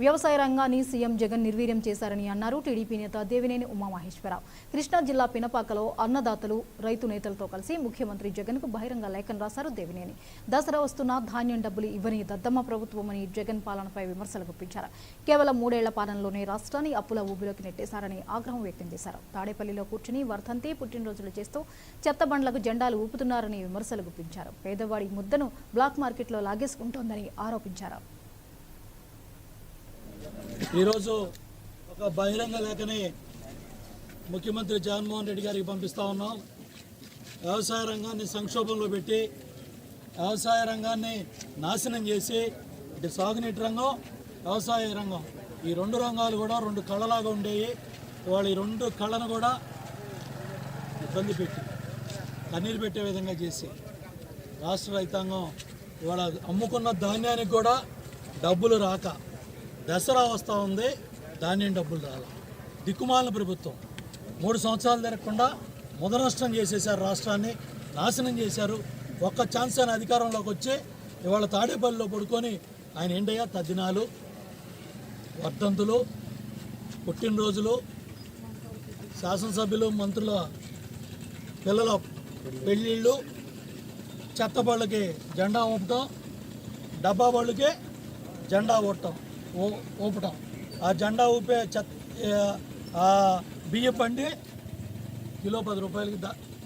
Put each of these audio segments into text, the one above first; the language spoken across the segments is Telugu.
వ్యవసాయ రంగాన్ని సీఎం జగన్ నిర్వీర్యం చేశారని అన్నారు టీడీపీ నేత దేవినేని ఉమామహేశ్వరరావు. కృష్ణా జిల్లా పినపాకలో అన్నదాతలు, రైతు నేతలతో కలిసి ముఖ్యమంత్రి జగన్ కు బహిరంగ లేఖను రాశారు దేవినేని. దసరా వస్తున్న ధాన్యం డబ్బులు ఇవ్వని దద్దమ్మ ప్రభుత్వమని జగన్ పాలనపై విమర్శలు గుప్పించారు. కేవలం 3 ఏళ్ల పాలనలోనే రాష్ట్రాన్ని అప్పుల ఊబిలోకి నెట్టేశారని ఆగ్రహం వ్యక్తం చేశారు. తాడేపల్లిలో కూర్చుని వర్ధంతి, పుట్టినరోజులు చేస్తూ చెత్త బండ్లకు జెండాలు ఊపుతున్నారని విమర్శలు గుప్పించారు. పేదవాడి ముద్దను బ్లాక్ మార్కెట్లో లాగేసుకుంటోందని ఆరోపించారు. ఈరోజు ఒక బహిరంగ లేఖని ముఖ్యమంత్రి జగన్మోహన్ రెడ్డి గారికి పంపిస్తూ ఉన్నాం. వ్యవసాయ రంగాన్ని సంక్షోభంలో పెట్టి, వ్యవసాయ రంగాన్ని నాశనం చేసి, ఇటు సాగునీటి రంగం, వ్యవసాయ రంగం, ఈ 2 రంగాలు కూడా 2 కళ్ళలాగా ఉండేవి. వాళ్ళు ఈ 2 కళ్ళను కూడా ఇబ్బంది పెట్టి, కన్నీరు పెట్టే విధంగా చేసి, రాష్ట్ర రైతాంగం ఇవాళ అమ్ముకున్న ధాన్యానికి కూడా డబ్బులు రాక, దసరా వస్తూ ఉంది, ధాన్యం డబ్బులు రాల. దిక్కుమాలిన ప్రభుత్వం 3 సంవత్సరాలు తిరగకుండా ముదనష్టం చేసేశారు, రాష్ట్రాన్ని నాశనం చేశారు. ఒక్క ఛాన్స్ అని అధికారంలోకి వచ్చి ఇవాళ తాడేపల్లిలో పడుకొని ఆయన ఏంటయ్యా తద్దినాలు, వర్ధంతులు, పుట్టినరోజులు, శాసనసభ్యులు, మంత్రుల పిల్లల పెళ్ళిళ్ళు, చెత్త బళ్ళకి జెండా ఊపటం, డబ్బా బళ్ళకి జెండా ఊపటం, ఆ జెండా ఊపే ఆ బియ్యం బండి కిలో 10 రూపాయలకి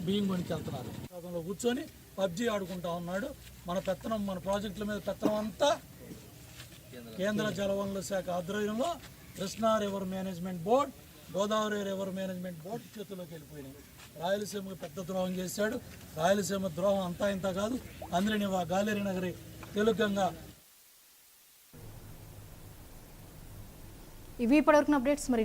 బియ్యం కొనుక్కెళ్తున్నారు. అతను కూర్చొని పబ్జీ ఆడుకుంటా ఉన్నాడు. మన పెత్తనం, మన ప్రాజెక్టుల మీద పెత్తనం అంతా కేంద్ర జలవనరుల శాఖ ఆధ్వర్యంలో Krishna river management board, Godavari river management board చేతుల్లోకి వెళ్ళిపోయినాయి. రాయలసీమకు పెద్ద ద్రోహం చేశాడు. రాయలసీమ ద్రోహం అంతా ఇంత కాదు. అందులోని గాలేరి నగరి తెలుగంగా. ఇవి ఇప్పటివరకు అప్డేట్స్. మరి